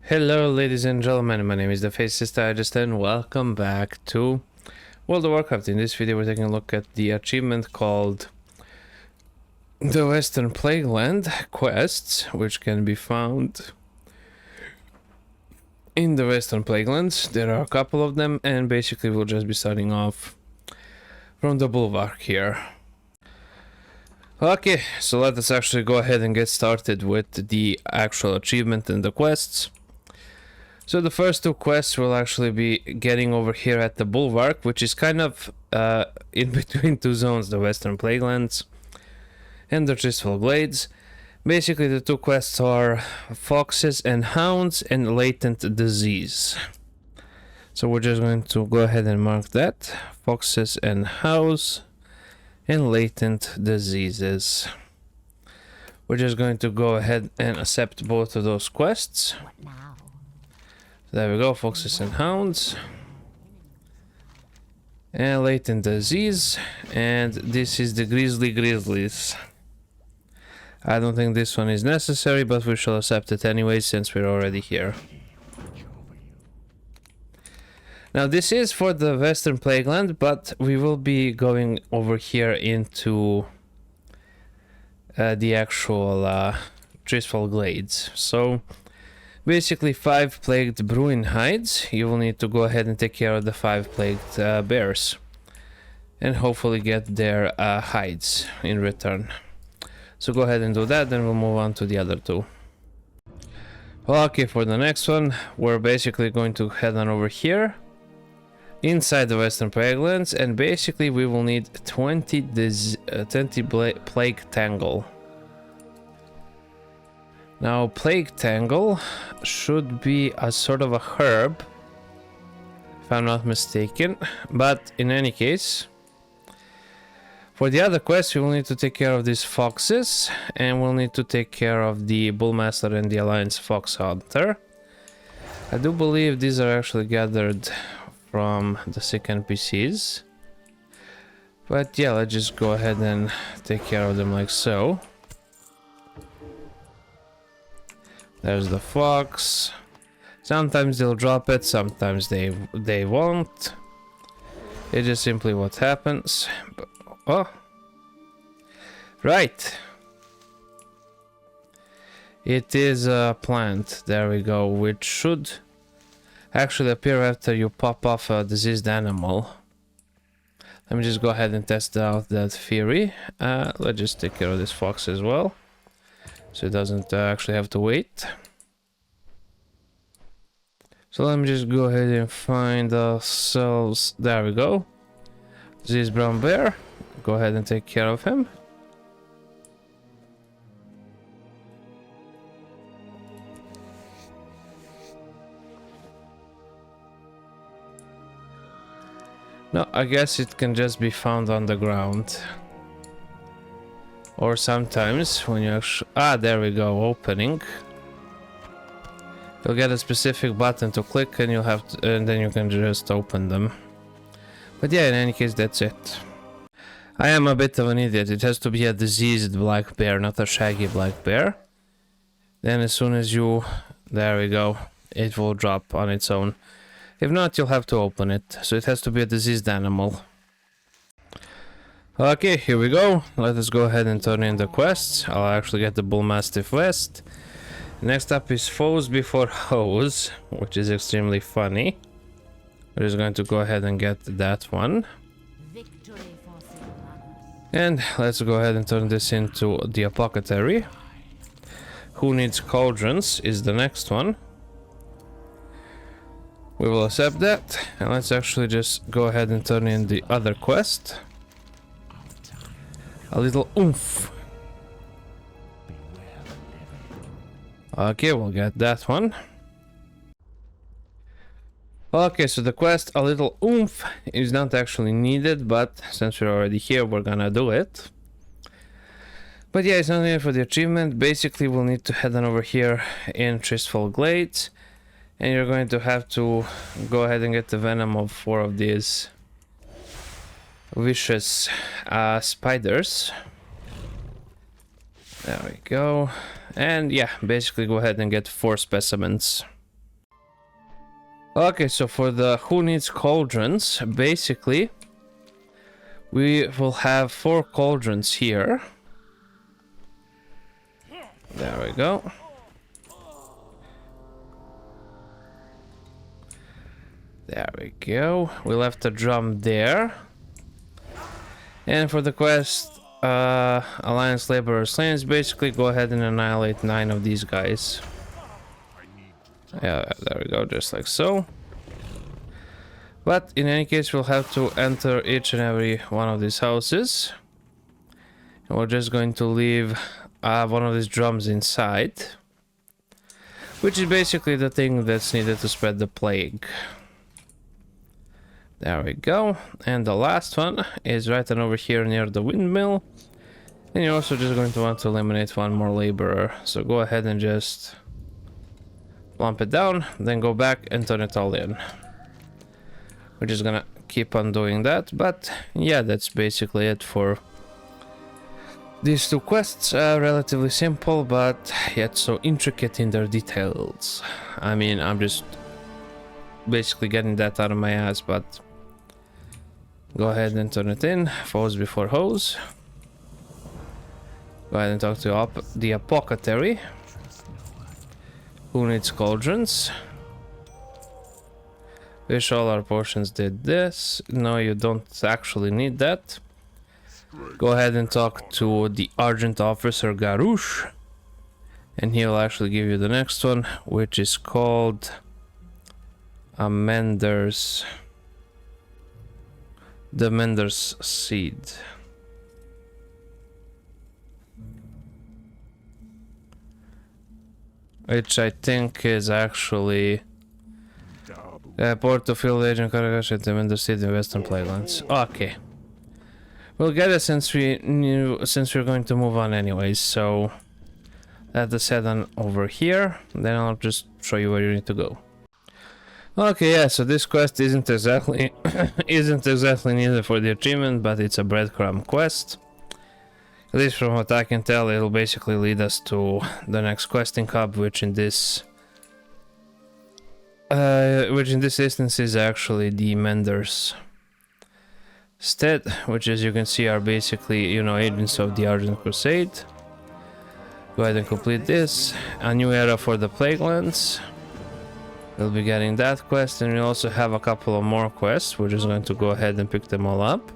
Hello ladies and gentlemen, my name is the Faceless Digest and welcome back to World of Warcraft. In this video we're taking a look at the achievement called the Western Plagueland quests, which can be found in the Western Plaguelands. There are a couple of them, and basically we'll just be starting off from the bulwark here. Okay, so let us actually go ahead and get started with the actual achievement and the quests. So the first two quests will actually be getting over here at the bulwark, which is kind of in between two zones, the Western Plaguelands and the Tirisfal Glades. Basically the two quests are foxes and hounds and latent disease. So we're just going to go ahead and mark that. Foxes and hounds and latent diseases. We're just going to go ahead and accept both of those quests. There we go, foxes and hounds. And latent disease. And this is the grizzlies. I don't think this one is necessary, but we shall accept it anyway since we're already here. Now this is for the Western Plagueland, but we will be going over here into the actual Tirisfal Glades. So basically 5 plagued bruin hides. You will need to go ahead and take care of the 5 plagued bears and hopefully get their hides in return. So go ahead and do that, then we'll move on to the other two. Okay, for the next one we're basically going to head on over here inside the Western Plaguelands, and basically we will need 20 plague tangle. Now, Plague Tangle should be a sort of a herb, if I'm not mistaken, but in any case, for the other quest, we will need to take care of these foxes, and we'll need to take care of the Bullmaster and the Alliance Fox Hunter. I do believe these are actually gathered from the sick NPCs, but yeah, let's just go ahead and take care of them like so. There's the fox. Sometimes they'll drop it, sometimes they won't. It's just simply what happens. But, oh, right. It is a plant. There we go, which should actually appear after you pop off a diseased animal. Let me just go ahead and test out that theory. Let's just take care of this fox as well, so it doesn't actually have to wait. So let me just go ahead and find ourselves. There we go. This brown bear. Go ahead and take care of him. No, I guess it can just be found on the ground. Or sometimes when you actually... Ah, there we go, opening. You'll get a specific button to click and you'll have to, and then you can just open them. But yeah, in any case, that's it. I am a bit of an idiot. It has to be a diseased black bear, not a shaggy black bear. Then as soon as you... There we go. It will drop on its own. If not, you'll have to open it. So it has to be a diseased animal. Okay, here we go. Let us go ahead and turn in the quests. I'll actually get the Bullmastiff West. Next up is Foes Before Hoes, which is extremely funny. We're just going to go ahead and get that one. And let's go ahead and turn this into the Apothecary. Who Needs Cauldrons is the next one. We will accept that, and let's actually just go ahead and turn in the other quest. A little oomph. Okay, we'll get that one. Okay, so the quest A Little Oomph is not actually needed, but since we're already here, we're gonna do it. But yeah, it's not needed for the achievement. Basically, we'll need to head on over here in Tirisfal Glades, and you're going to have to go ahead and get the venom of 4 of these vicious spiders. There we go. And yeah, basically go ahead and get 4 specimens. Okay, so for the who needs cauldrons, basically we will have 4 cauldrons here. There we go. There we go. We left a drum there. And for the quest, Alliance Laborer Slains, basically go ahead and annihilate 9 of these guys. Yeah, there we go, just like so. But in any case, we'll have to enter each and every one of these houses. And we're just going to leave one of these drums inside, which is basically the thing that's needed to spread the plague. There we go. And the last one is right on over here near the windmill. And you're also just going to want to eliminate 1 more laborer. So go ahead and just plump it down, then go back and turn it all in. We're just gonna keep on doing that, but yeah, that's basically it for these 2 quests. Relatively simple, but yet so intricate in their details. I mean, I'm just basically getting that out of my ass, but go ahead and turn it in. Foes before hoes. Go ahead and talk to the apothecary. Who needs cauldrons? Wish all our potions did this. No, you don't actually need that. Go ahead and talk to the Argent Officer Garouche. And he'll actually give you the next one, which is called a Menders. The Menders Stead. Which I think is actually Port of Field Agent Karagash at the Menders Stead in Western Plaguelands. Okay. We'll get it since we're going to move on anyways, so let's head on over here, then I'll just show you where you need to go. Okay, yeah, so this quest isn't exactly needed for the achievement, but it's a breadcrumb quest. At least from what I can tell, it'll basically lead us to the next questing hub, which in this instance is actually the Menders Stead, which as you can see are basically, you know, agents of the Argent Crusade. Go ahead and complete this. A new era for the Plaguelands. We'll be getting that quest, and we also have a couple of more quests. We're just going to go ahead and pick them all up.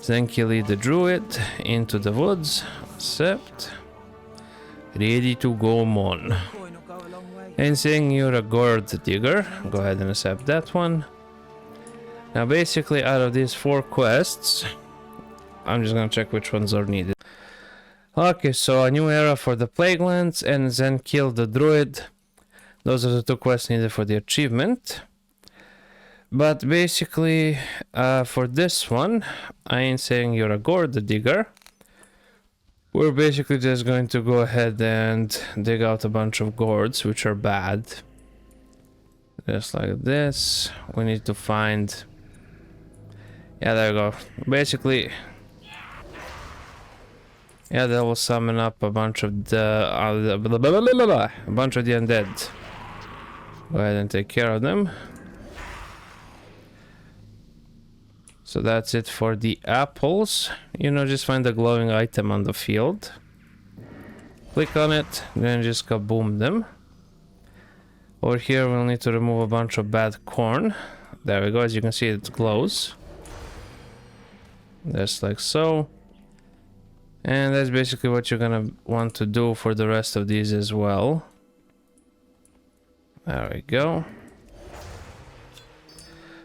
Zenki lead the druid into the woods. Accept. Ready to go on. And saying you're a gourd digger. Go ahead and accept that one. Now basically out of these 4 quests, I'm just gonna check which ones are needed. Okay, so a new era for the Plaguelands and then kill the druid. Those are the 2 quests needed for the achievement. But basically, for this one, I ain't saying you're a gourd digger. We're basically just going to go ahead and dig out a bunch of gourds, which are bad. Just like this. We need to find... Yeah, there we go. Basically... Yeah, that will summon up a bunch of the... a bunch of the undead. Go ahead and take care of them. So that's it for the apples. You know, just find the glowing item on the field. Click on it, then just kaboom them. Over here we'll need to remove a bunch of bad corn. There we go, as you can see it glows. Just like so. And that's basically what you're gonna want to do for the rest of these as well. There we go.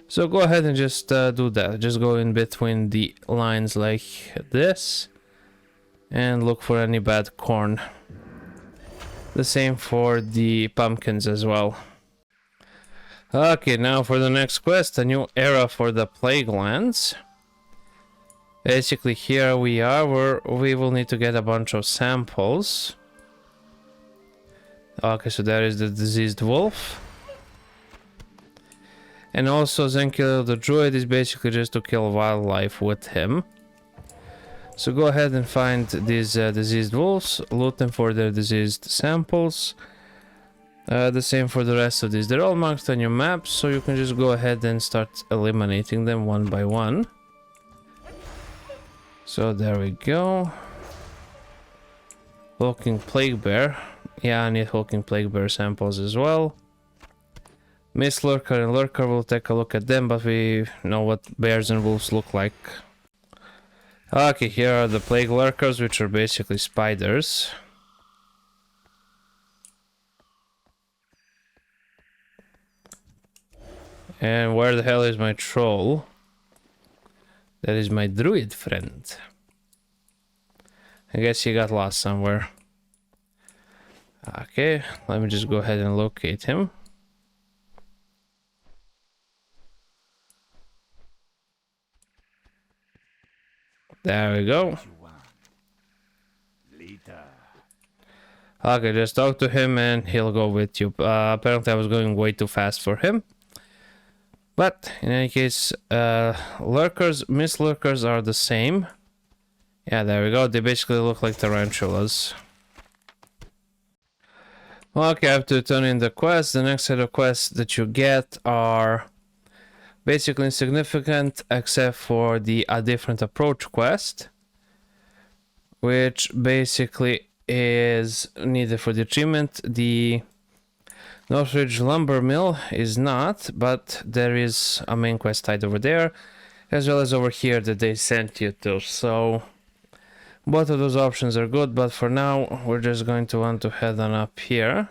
So go ahead and just do that. Just go in between the lines like this and look for any bad corn. The same for the pumpkins as well. Okay, now for the next quest, a new era for the Plaguelands. Basically here we are, where we will need to get a bunch of samples. Okay, so there is the diseased wolf. And also Zenki the druid is basically just to kill wildlife with him. So go ahead and find these diseased wolves, loot them for their diseased samples. The same for the rest of these. They're all marked on your map, so you can just go ahead and start eliminating them one by one. So there we go. Hulking Plague Bear. Yeah, I need Hulking Plague Bear samples as well. Mist Lurker and Lurker, we'll take a look at them, but we know what bears and wolves look like. Okay, here are the Plague Lurkers, which are basically spiders. And where the hell is my troll? That is my druid friend. I guess he got lost somewhere. Okay, let me just go ahead and locate him. There we go. Okay, just talk to him and he'll go with you. Apparently I was going way too fast for him. But in any case, lurkers, mist lurkers are the same. Yeah, there we go. They basically look like tarantulas. Okay, I have to turn in the quest. The next set of quests that you get are basically insignificant except for the A Different Approach quest, which basically is needed for the achievement. The Northridge lumber mill is not, but there is a main quest tied over there, as well as over here that they sent you to. So both of those options are good, but for now we're just going to want to head on up here.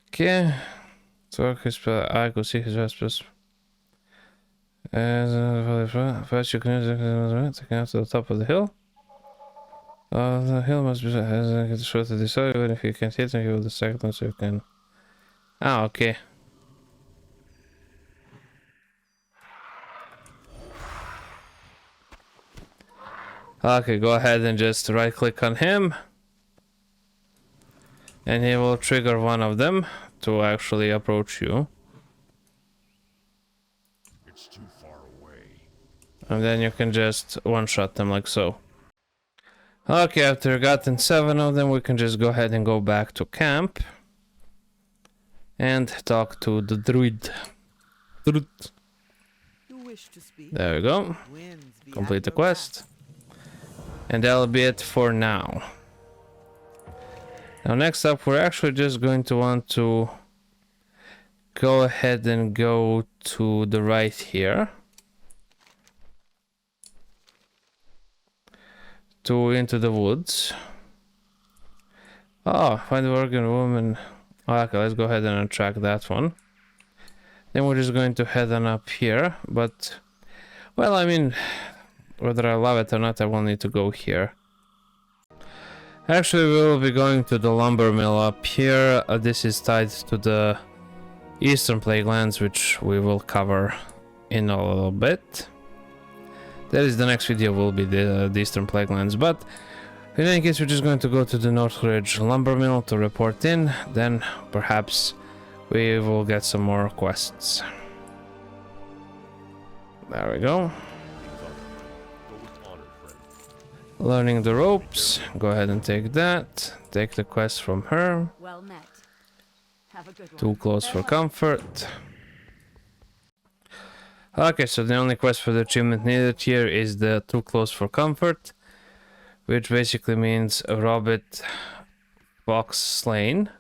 Okay, so I could see his vespers. First you can take out to the top of the hill. The hill must be short to this side, even if you can't hit him, he will distract them so you can... Ah, okay. Okay, go ahead and just right click on him. And he will trigger one of them to actually approach you. It's too far away. And then you can just one-shot them like so. Okay, after gotten 7 of them, we can just go ahead and go back to camp. And talk to the druid. You wish to speak? There we go. Winds be Complete at the your quest. And that'll be it for now. Now next up, we're actually just going to want to go ahead and go to the right here. Into the woods. Oh, find the working woman. Okay, let's go ahead and track that one. Then we're just going to head on up here, but well, I mean, whether I love it or not, I will need to go here. Actually, we will be going to the lumber mill up here. This is tied to the eastern Plaguelands, which we will cover in a little bit. That is, the next video will be the eastern Plaguelands, but in any case, we're just going to go to the Northridge lumber mill to report in. Then perhaps we will get some more quests. There we go. Learning the ropes. Go ahead and take that. Take the quest from her. Well met. Have a good one. Too close for comfort. Okay, so the only quest for the achievement needed here is the Too Close for Comfort, which basically means a rabbit fox slain.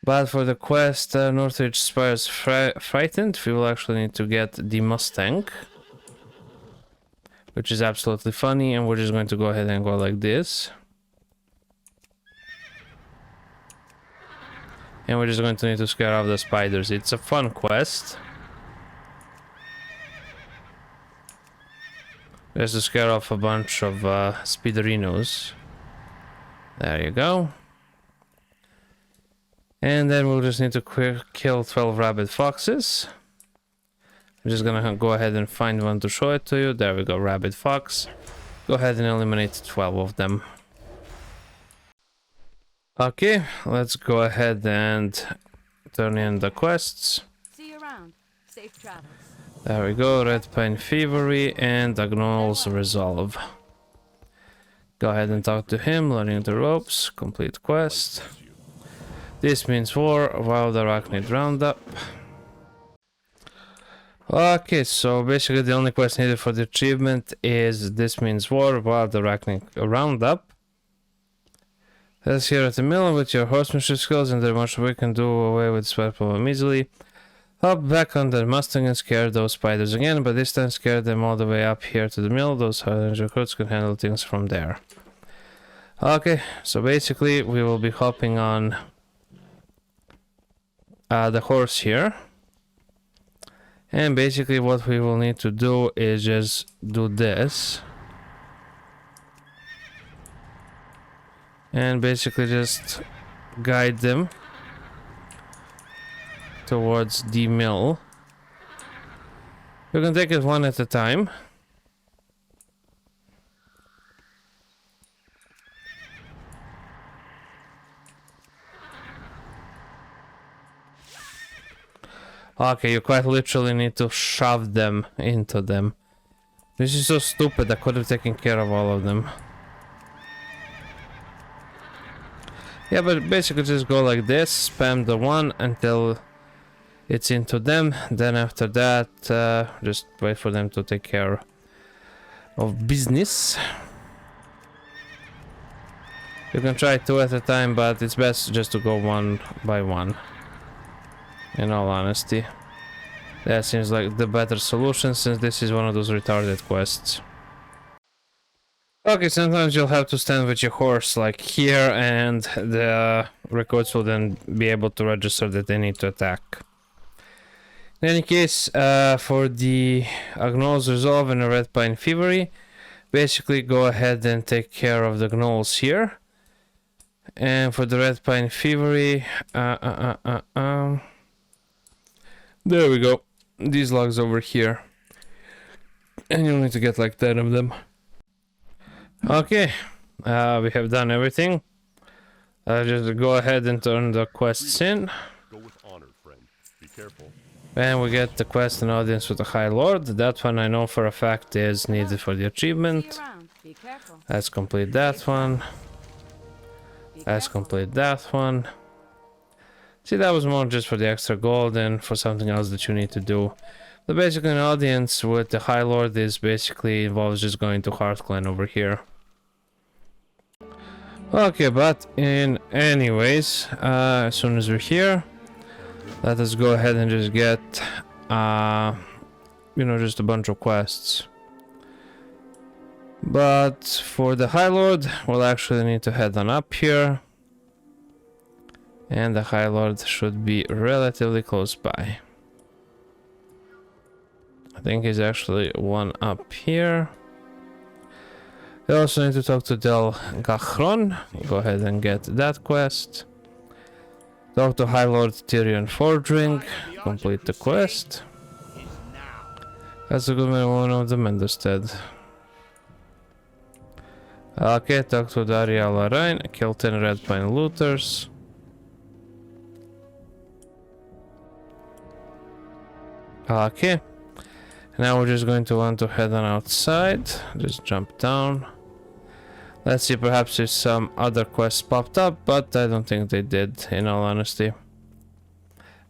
But for the quest Northridge Spires Frightened, we will actually need to get the Mustang, which is absolutely funny, and we're just going to go ahead and go like this. And we're just going to need to scare off the spiders. It's a fun quest. Just to scare off a bunch of speederinos. There you go. And then we'll just need to kill 12 rabbit foxes. I'm just gonna go ahead and find one to show it to you. There we go, rabbit fox. Go ahead and eliminate 12 of them. Okay, let's go ahead and turn in the quests. See you around. Safe travels. There we go, Red Pine Thievery and Agnol's Resolve. Go ahead and talk to him, learning the ropes, complete quest. This means war, Wild Arachnid Roundup. Okay, so basically the only quest needed for the achievement is This Means War, Wild Arachnid Roundup. Let's here at the mill with your horsemanship skills and there much we can do away with sweat problem easily. Hop back on the Mustang and scare those spiders again, but this time scare them all the way up here to the mill. Those Highland recruits can handle things from there. Okay, so basically we will be hopping on the horse here. And basically what we will need to do is just do this. And basically just guide them towards the mill. You can take it one at a time. Okay, you quite literally need to shove them into them. This is so stupid, I could have taken care of all of them. Yeah, but basically just go like this, spam the one until it's into them, then after that just wait for them to take care of business. You can try two at a time, but it's best just to go one by one. In all honesty, that seems like the better solution since this is one of those retarded quests. Okay, sometimes you'll have to stand with your horse like here and the recruits will then be able to register that they need to attack. In any case, for the Agnol's Resolve and the Red Pine Thievery, basically go ahead and take care of the gnolls here. And for the Red Pine Thievery, there we go. These logs over here. And you'll need to get like 10 of them. Okay. We have done everything. Just go ahead and turn the quests in. Go with honor, friend. Be careful. And we get the quest and audience with the High Lord. That one I know for a fact is needed for the achievement. Be careful. Let's complete that one. Let's complete that one. See, that was more just for the extra gold and for something else that you need to do. But basically an audience with the High Lord is basically involves just going to Heartglen over here. Okay, but in anyways, as soon as we're here, let us go ahead and just get, you know, just a bunch of quests. But for the High Lord, we'll actually need to head on up here. And the High Lord should be relatively close by. I think he's actually one up here. We also need to talk to Del Gachron. Go ahead and get that quest. Talk to High Lord Tyrion Fordring. Complete the quest. That's a good one of the Menders Stead. Okay, talk to Daria Larain. Kill 10 Red Pine looters. Okay. Now we're just going to want to head on outside. Just jump down. Let's see, perhaps if some other quests popped up, but I don't think they did, in all honesty.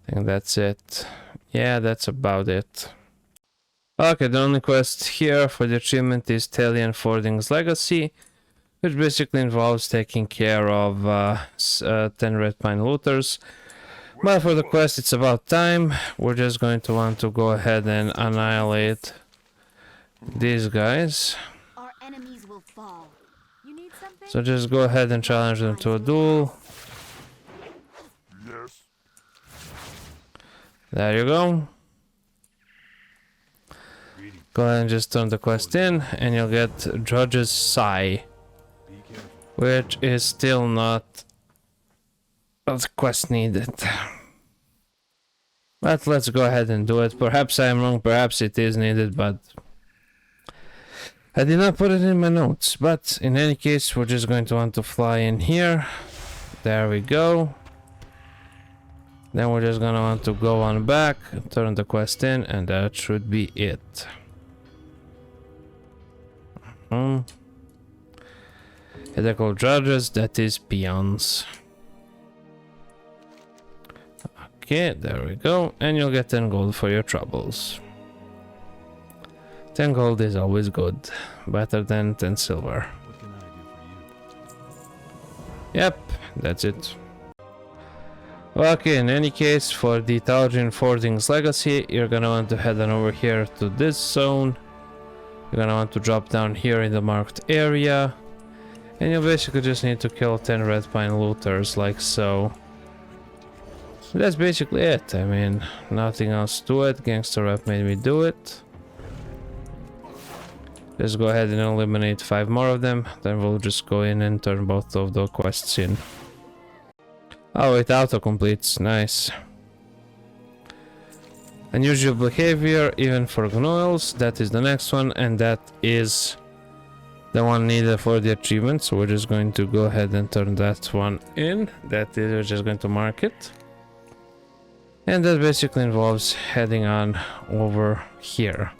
I think that's it. Yeah, that's about it. Okay, the only quest here for the achievement is Talion Fording's Legacy, which basically involves taking care of 10 Red Pine looters. But for the quest, it's about time. We're just going to want to go ahead and annihilate these guys. Our enemies will fall. You need something? So just go ahead and challenge them to a duel. Yes. There you go. Go ahead and just turn the quest in, and you'll get Judge's Sigh, which is still not the quest needed. But let's go ahead and do it. Perhaps I am wrong, perhaps it is needed, but I did not put it in my notes. But in any case, we're just going to want to fly in here. There we go. Then we're just gonna want to go on back, turn the quest in, and that should be it. Ethical judges, that is peons. Okay, there we go, and you'll get 10 gold for your troubles. 10 gold is always good, better than 10 silver. What can I do for you? Yep, that's it. Okay, in any case, for the Tal'Din Fording's Legacy, you're gonna want to head on over here to this zone. You're gonna want to drop down here in the marked area. And you basically just need to kill 10 red pine looters, like so. That's basically it. I mean, nothing else to it. Gangster Rap made me do it. Just go ahead and eliminate 5 more of them. Then we'll just go in and turn both of the quests in. Oh, it auto-completes. Nice. Unusual behavior, even for Gnoils. That is the next one, and that is the one needed for the achievement. So we're just going to go ahead and turn that one in. That is, we're just going to mark it. And that basically involves heading on over here.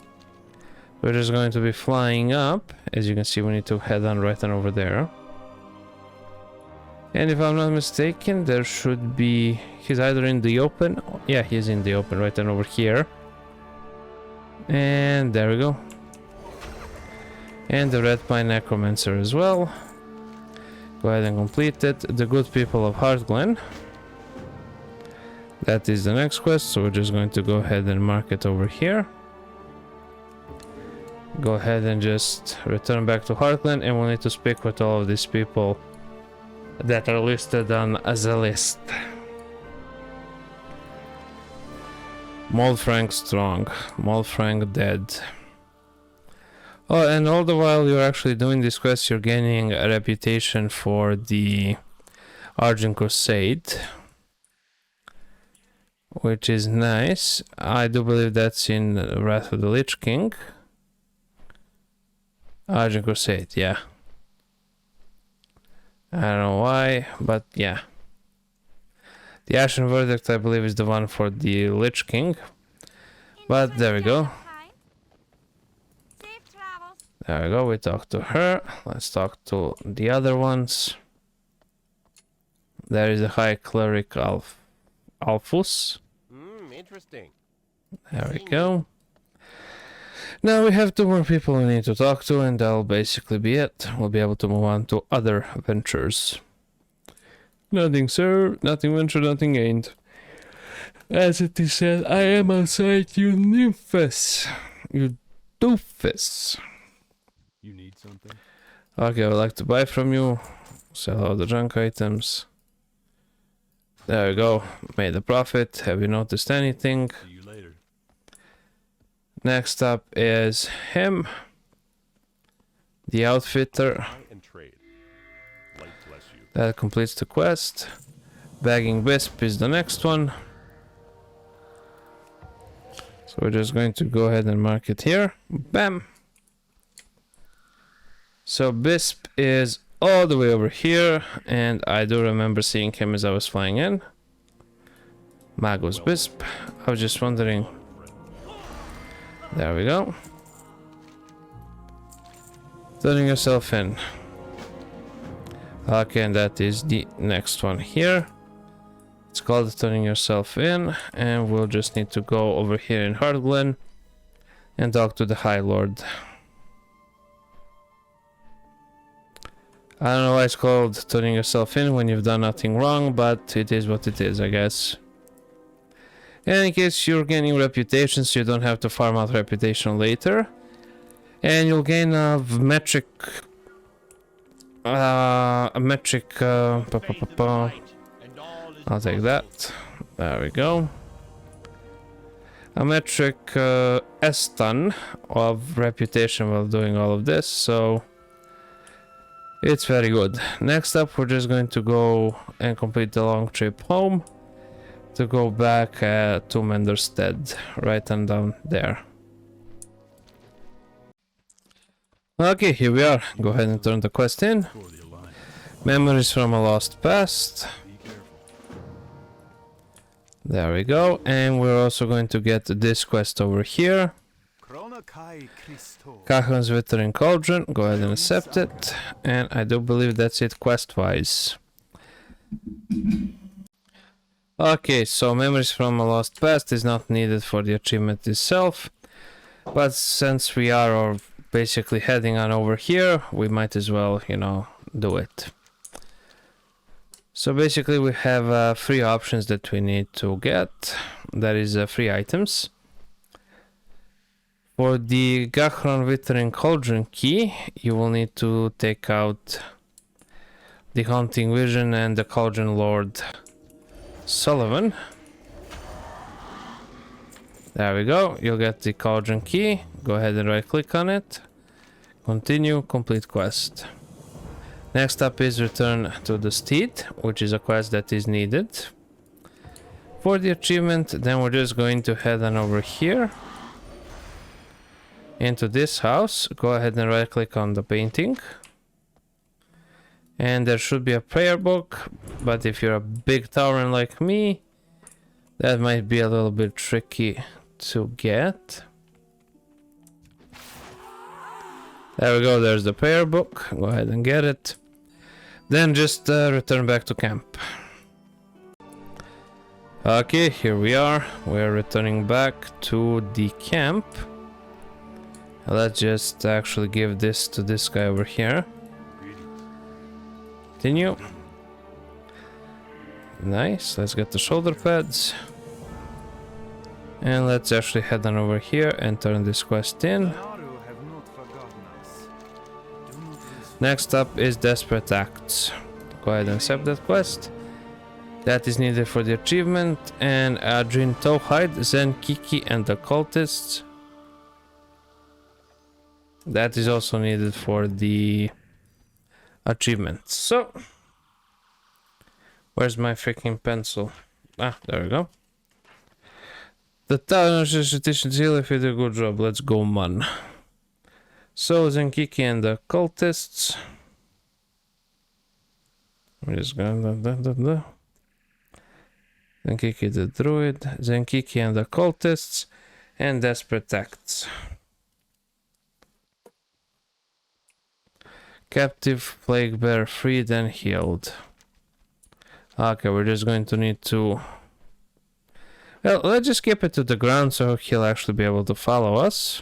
We're just going to be flying up. As you can see, we need to head on right on over there. And if I'm not mistaken, there should be... He's either in the open... Yeah, he's in the open right on over here. And there we go. And the Red Pine Necromancer as well. Go ahead and complete it. The Good People of Heartglen. That is the next quest, so we're just going to go ahead and mark it over here. Go ahead and just return back to Heartglen, and we'll need to speak with all of these people that are listed on as a list. Moldfrank strong, Moldfrank dead. Oh, and all the while you're actually doing this quest, you're gaining a reputation for the Argent Crusade, which is nice. I do believe that's in Wrath of the Lich King. Argent Crusade, yeah. I don't know why, but yeah. The Ashen Verdict, I believe, is the one for the Lich King. But there we go. There we go, we talked to her. Let's talk to the other ones. There is a High Cleric Alphus. Interesting. There we go. Now we have 2 more people we need to talk to, and that'll basically be it. We'll be able to move on to other ventures. Nothing, sir. Nothing ventured, nothing gained. As it is said, I am outside, you nymphus. You doofus. You need something? Okay, I would like to buy from you. Sell all the junk items. There we go. Made a profit. Have you noticed anything? See you later. Next up is him. The outfitter. Buy and trade. Light bless you. That completes the quest. Bagging Bisp is the next one. So we're just going to go ahead and mark it here. Bam! So Bisp is all the way over here, and I do remember seeing him as I was flying in. Magus Bisp. I was just wondering. There we go. Turning yourself in. Okay, and that is the next one here. It's called Turning Yourself In, and we'll just need to go over here in Heartglen and talk to the High Lord. I don't know why it's called Turning Yourself In when you've done nothing wrong, but it is what it is, I guess. And in case you're gaining reputation, so you don't have to farm out reputation later. And you'll gain a metric... I'll take that. There we go. A metric S-ton of reputation while doing all of this, so... It's very good. Next up, we're just going to go and complete the long trip home to go back to Menders Stead, right and down there. Okay, here we are. Go ahead and turn the quest in. For the Alliance. Memories from a lost past. Be careful. There we go. And we're also going to get this quest over here. Cahun's Withering Cauldron. Go ahead and accept it. And I do believe that's it quest-wise. Okay, so Memories from a Lost Past is not needed for the achievement itself. But since we are basically heading on over here, we might as well, you know, do it. So basically we have 3 options that we need to get. That is 3 items. For the Gahron Withering Cauldron key, you will need to take out the Haunting Vision and the Cauldron Lord Sullivan. There we go, you'll get the Cauldron key. Go ahead and right click on it. Continue, complete quest. Next up is Return to the Steed, which is a quest that is needed. For the achievement, then we're just going to head on over here. Into this house, go ahead and right click on the painting. And there should be a prayer book, but if you're a big tauren like me, that might be a little bit tricky to get. There we go, there's the prayer book. Go ahead and get it. Then just return back to camp. Okay, here we are. We're returning back to the camp. Let's just actually give this to this guy over here. Continue. Nice, let's get the shoulder pads. And let's actually head on over here and turn this quest in. Next up is Desperate Acts. Go ahead and accept that quest. That is needed for the achievement. And Adrin Towhide, Zen Kiki and the cultists. That is also needed for the achievement. So, where's my freaking pencil? Ah, there we go. The town edition seal if you did a good job. Let's go, man. So, Zenkiki and the cultists. We're just gonna Zenkiki the druid, Zenkiki and the cultists, and Desperate Acts. Captive, plague bear, freed and healed. Okay, we're just going to need to... Well, let's just skip it to the ground so he'll actually be able to follow us.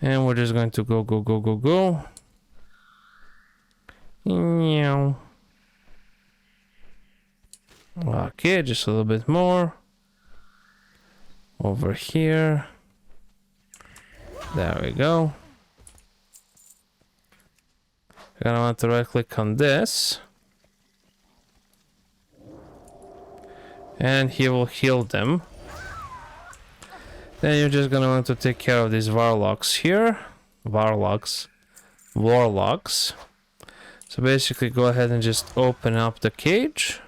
And we're just going to go. Meow. Okay, just a little bit more. Over here. There we go. You're gonna want to right click on this. And he will heal them. Then you're just gonna want to take care of these warlocks here. Warlocks. So basically go ahead and just open up the cage.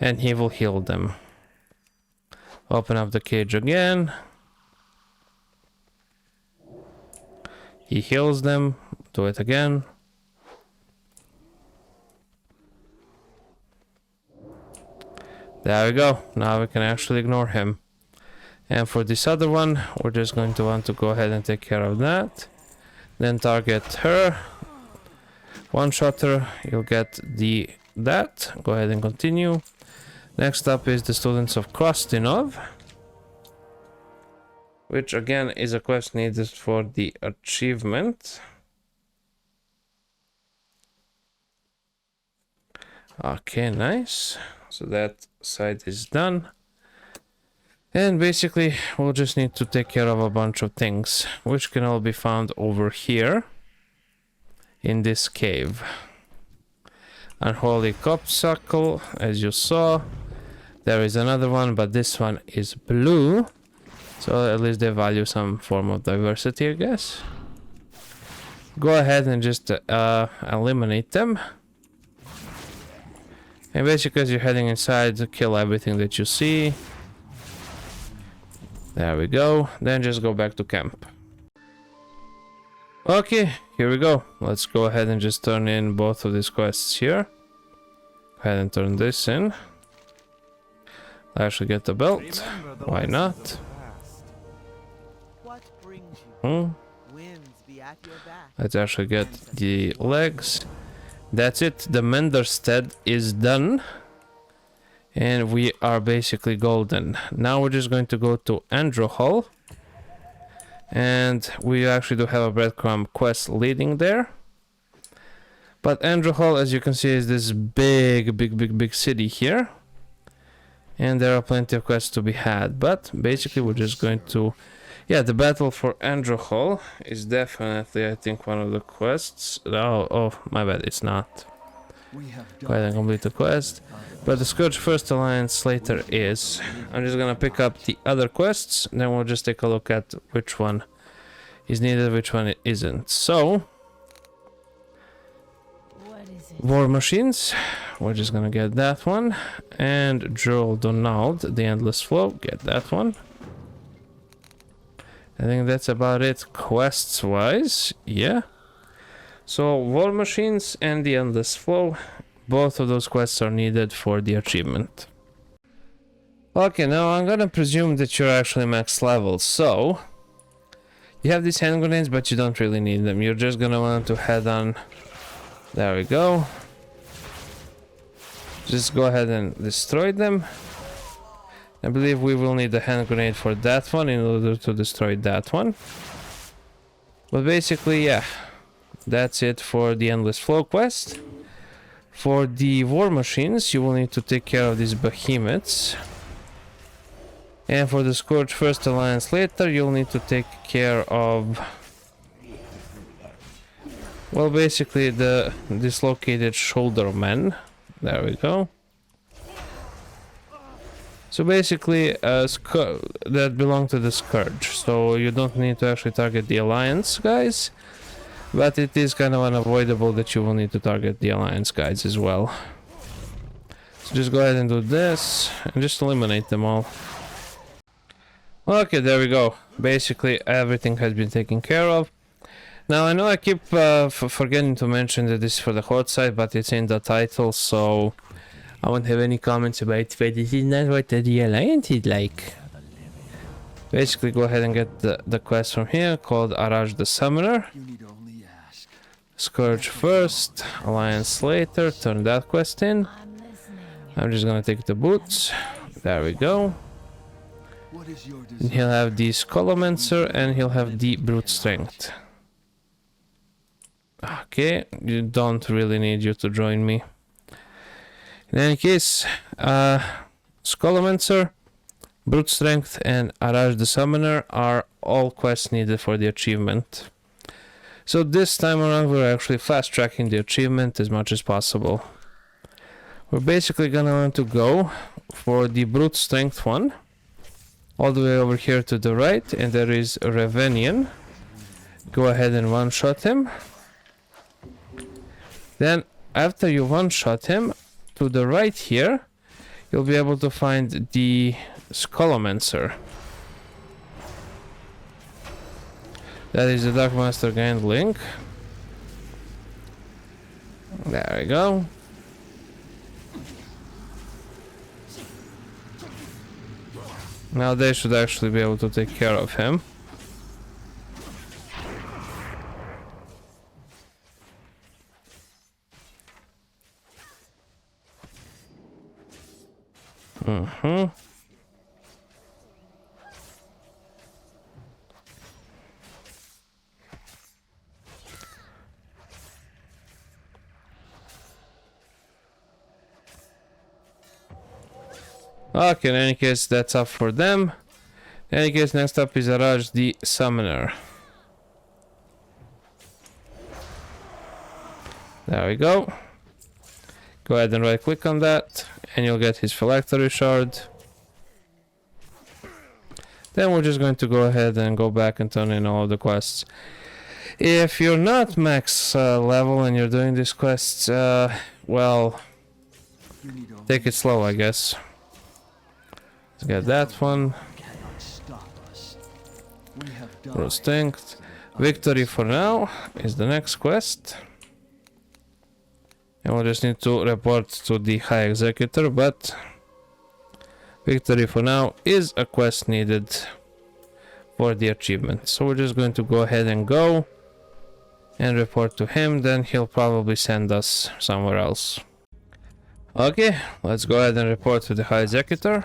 And he will heal them. Open up the cage again. He heals them. Do it again. There we go. Now we can actually ignore him. And for this other one, we're just going to want to go ahead and take care of that. Then target her. One shot her. You'll get that. Go ahead and continue. Next up is the Students of Krostinov, which again is a quest needed for the achievement. Okay, nice. So that side is done. And basically we'll just need to take care of a bunch of things, which can all be found over here in this cave. Unholy Copsuckle, as you saw. There is another one, but this one is blue. So at least they value some form of diversity, I guess. Go ahead and just eliminate them. And basically as you're heading inside, kill everything that you see. There we go. Then just go back to camp. Okay, here we go. Let's go ahead and just turn in both of these quests here. ahead and turn this in. I should get the belt. Remember the Why lessons not? of the past. What brings you? Hmm. Winds be at your back. Let's actually get the legs. That's it. The Menders Stead is done. And we are basically golden. Now we're just going to go to Andorhal. And we actually do have a breadcrumb quest leading there. But Andorhal, as you can see, is this big city here. And there are plenty of quests to be had. But basically we're just going to... Yeah, the battle for Andorhal is definitely, I think, one of the quests. Oh, my bad, it's not. Go ahead and complete the quest. But the Scourge First Alliance later is. I'm just gonna pick up the other quests, and then we'll just take a look at which one is needed, which one isn't. So, What is it? War Machines, we're just gonna get that one. And Joel Donald, the Endless Flow, get that one. I think that's about it quests wise, yeah. So War Machines and the Endless Flow, both of those quests are needed for the achievement. Okay, now I'm gonna presume that you're actually max level, so you have these hand grenades, but you don't really need them. You're just gonna want to head on. There we go. Just go ahead and destroy them. I believe we will need a hand grenade for that one in order to destroy that one. But basically, yeah, that's it for the Endless Flow quest. For the War Machines, you will need to take care of these behemoths. And for the Scourge First Alliance later, you'll need to take care of... well, basically the dislocated shoulder men. There we go. So basically, that belong to the Scourge, so you don't need to actually target the Alliance guys, but it is kind of unavoidable that you will need to target the Alliance guys as well. So just go ahead and do this, and just eliminate them all. Okay, there we go. Basically, everything has been taken care of. Now, I know I keep forgetting to mention that this is for the Horde side, but it's in the title, so... I won't have any comments about it, but this is not what the Alliance is like. Basically, go ahead and get the quest from here called Araj the Summoner. Scourge first, Alliance later, turn that quest in. I'm just gonna take the boots. There we go. And he'll have the Skullmancer and he'll have the Brute Strength. Okay, you don't really need you to join me. In any case, Skullmancer, Brute Strength, and Araj the Summoner are all quests needed for the achievement. So this time around we're actually fast tracking the achievement as much as possible. We're basically gonna want to go for the Brute Strength one, all the way over here to the right, and there is Revenian. Go ahead and one-shot him. Then, after you one-shot him, to the right here, you'll be able to find the Skullmancer. That is the Dark Master Gained Link. There we go. Now they should actually be able to take care of him. Okay, in any case, that's up for them. In any case, next up is Araj the Summoner. There we go. Go ahead and right click on that, and you'll get his Phylactery Shard. Then we're just going to go ahead and go back and turn in all of the quests. If you're not max level and you're doing these quests, well, take it slow, I guess. Let's get that one. Instinct. Victory for now is the next quest. And we'll just need to report to the High Executor, but victory for now is a quest needed for the achievement. So we're just going to go ahead and go and report to him, then he'll probably send us somewhere else. Okay, let's go ahead and report to the High Executor.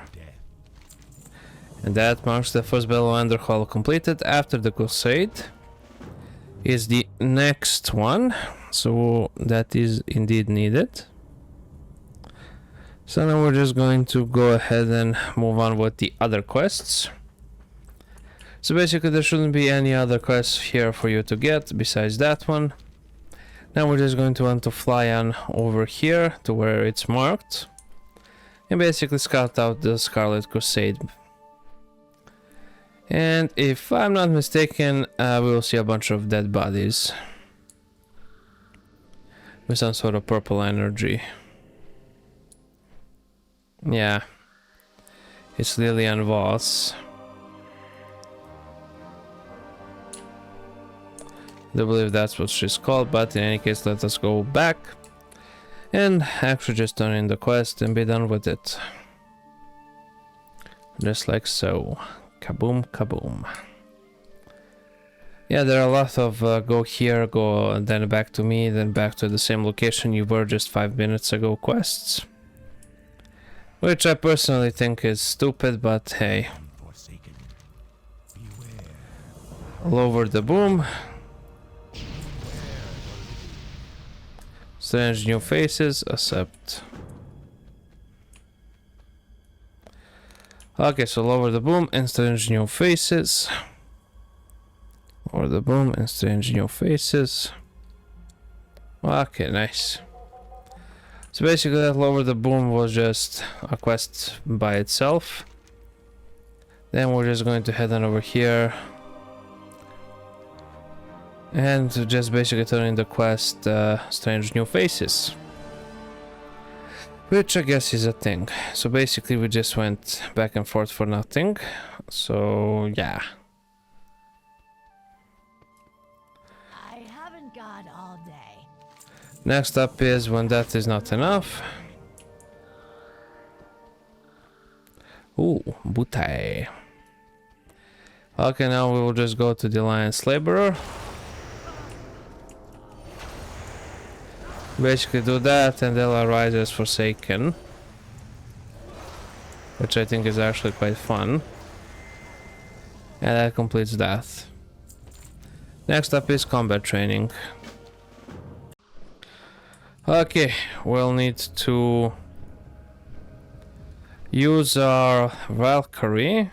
And that marks the first battle of Underhold completed after the Crusade. Is the next one, so that is indeed needed. So now we're just going to go ahead and move on with the other quests. So basically there shouldn't be any other quests here for you to get besides that one. Now we're just going to want to fly on over here to where it's marked and basically scout out the Scarlet Crusade. And if I'm not mistaken, we will see a bunch of dead bodies with some sort of purple energy. Yeah, it's Lillian Voss. I believe that's what she's called, but in any case, let us go back and actually just turn in the quest and be done with it. Just like so. Kaboom, kaboom. Yeah, there are a lot of go here, go then back to me, then back to the same location you were just 5 minutes ago quests. Which I personally think is stupid, but hey. Lower the boom. Strange new faces, accept. Okay, so lower the boom and strange new faces. Lower the boom and strange new faces. Okay, nice. So basically that lower the boom was just a quest by itself. Then we're just going to head on over here. And just basically turn in the quest strange new faces. Which I guess is a thing. So basically we just went back and forth for nothing. So yeah. I haven't got all day. Next up is when that is not enough. Ooh, Butai. Okay, now we will just go to the Alliance Laborer. Basically do that and they'll arise as Forsaken, which I think is actually quite fun. And that completes that. Next up is combat training. Okay, we'll need to use our Valkyrie.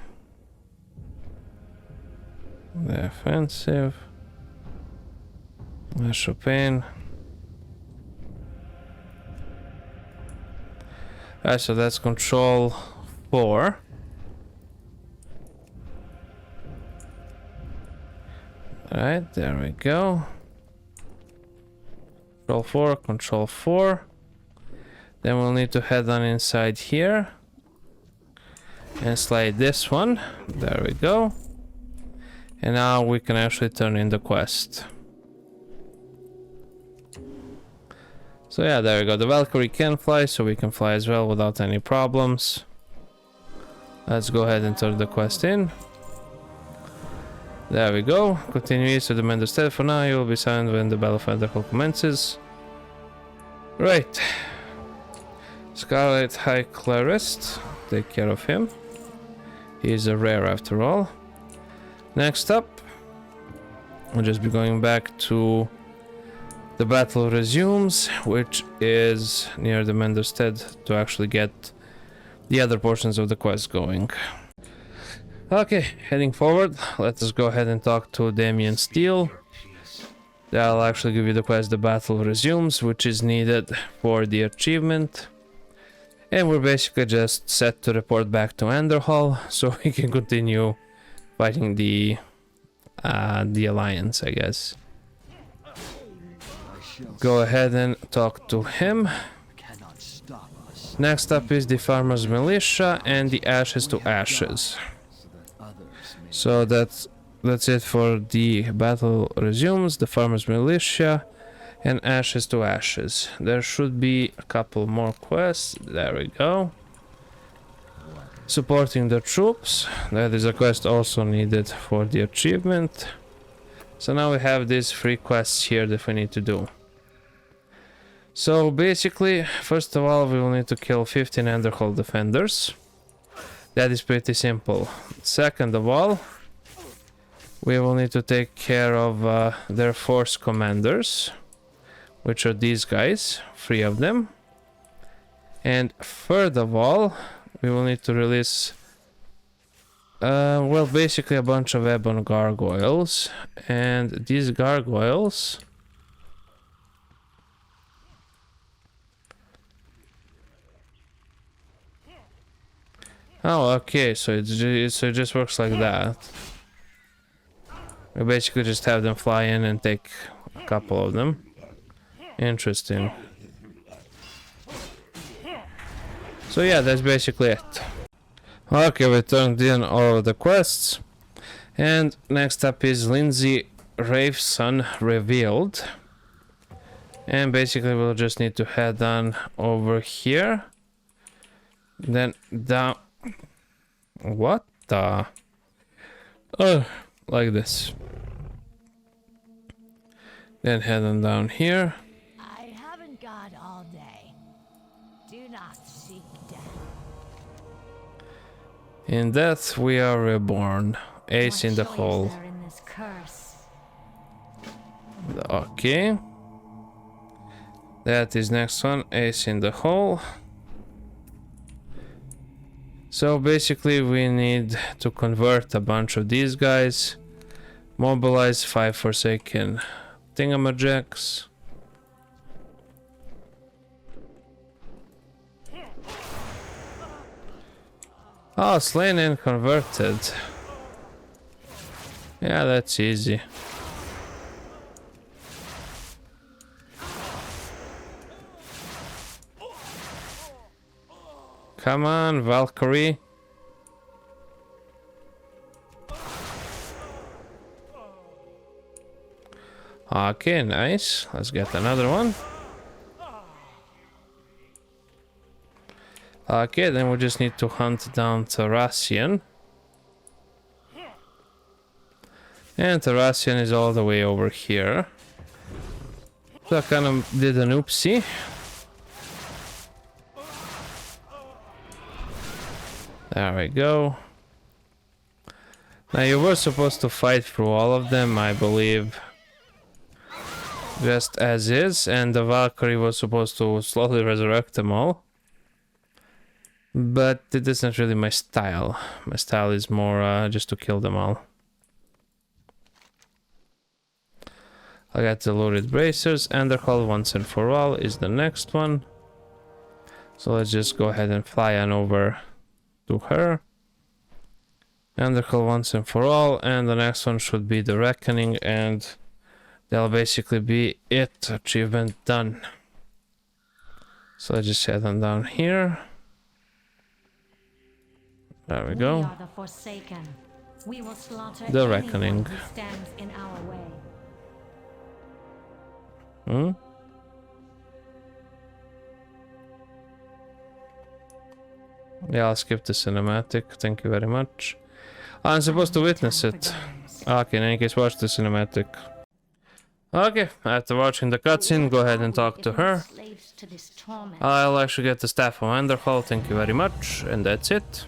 Defensive. Chopin. Alright, so that's control 4. Alright, there we go. Control 4, control 4. Then we'll need to head on inside here. And slide this one. There we go. And now we can actually turn in the quest. So yeah, there we go. The Valkyrie can fly, so we can fly as well without any problems. Let's go ahead and turn the quest in. There we go. Continue east to the Menders Stead. For now, you will be silent when the Battle of Underhold commences. Right. Scarlet High Clerist. Take care of him. He is a rare after all. Next up, we'll just be going back to the battle resumes, which is near the Menders Stead, to actually get the other portions of the quest going. Okay, heading forward, let us go ahead and talk to Damien Steele. That'll actually give you the quest The Battle Resumes, which is needed for the achievement. And we're basically just set to report back to Andorhal, so we can continue fighting the Alliance, I guess. Go ahead and talk to him. Next up is the Farmer's Militia and the Ashes to Ashes. So that's it for the Battle Resumes, the Farmer's Militia, And ashes to ashes. There should be a couple more quests. There we go. Supporting the troops. That is a quest also needed for the achievement. So now we have these 3 quests here that we need to do. So basically, first of all, we will need to kill 15 Underhold defenders. That is pretty simple. Second of all, we will need to take care of their force commanders, which are these guys, 3 of them. And third of all, we will need to release well, basically a bunch of ebon gargoyles, and these gargoyles oh, okay, so it just works like that. We basically just have them fly in and take a couple of them. Interesting. So yeah, that's basically it. Okay, we turned in all of the quests. And next up is Lindsay Raveson Revealed. And basically we'll just need to head on over here. Then down... What the... Oh, like this. Then head on down here. I haven't got all day. Do not seek death. In death we are reborn. Ace in the hole. Okay. That is next one. Ace in the hole. So basically we need to convert a bunch of these guys. Mobilize 5 Forsaken thingamajacks. Oh, slain and converted. Yeah, that's easy. Come on, Valkyrie. Okay, nice. Let's get another one. Okay, then we just need to hunt down Tarasian. And Tarasian is all the way over here. So I kind of did an oopsie. There we go. Now you were supposed to fight through all of them, I believe. Just as is, and the Valkyrie was supposed to slowly resurrect them all. But it isn't really my style. My style is more just to kill them all. I got the loaded bracers. Andorhal once and for all is the next one. So let's just go ahead and fly on over to her. Andorhal once and for all, and the next one should be the Reckoning, and that'll basically be it. Achievement done. So let's just head on down here. There we go. We are the Forsaken. We will slaughter The anyone Reckoning. who stands in our way. Hmm? Yeah, I'll skip the cinematic. Thank you very much. I'm supposed to witness it. Okay, in any case, watch the cinematic. Okay, after watching the cutscene, go ahead and talk to her. I'll actually get the staff of Underhold. Thank you very much. And that's it.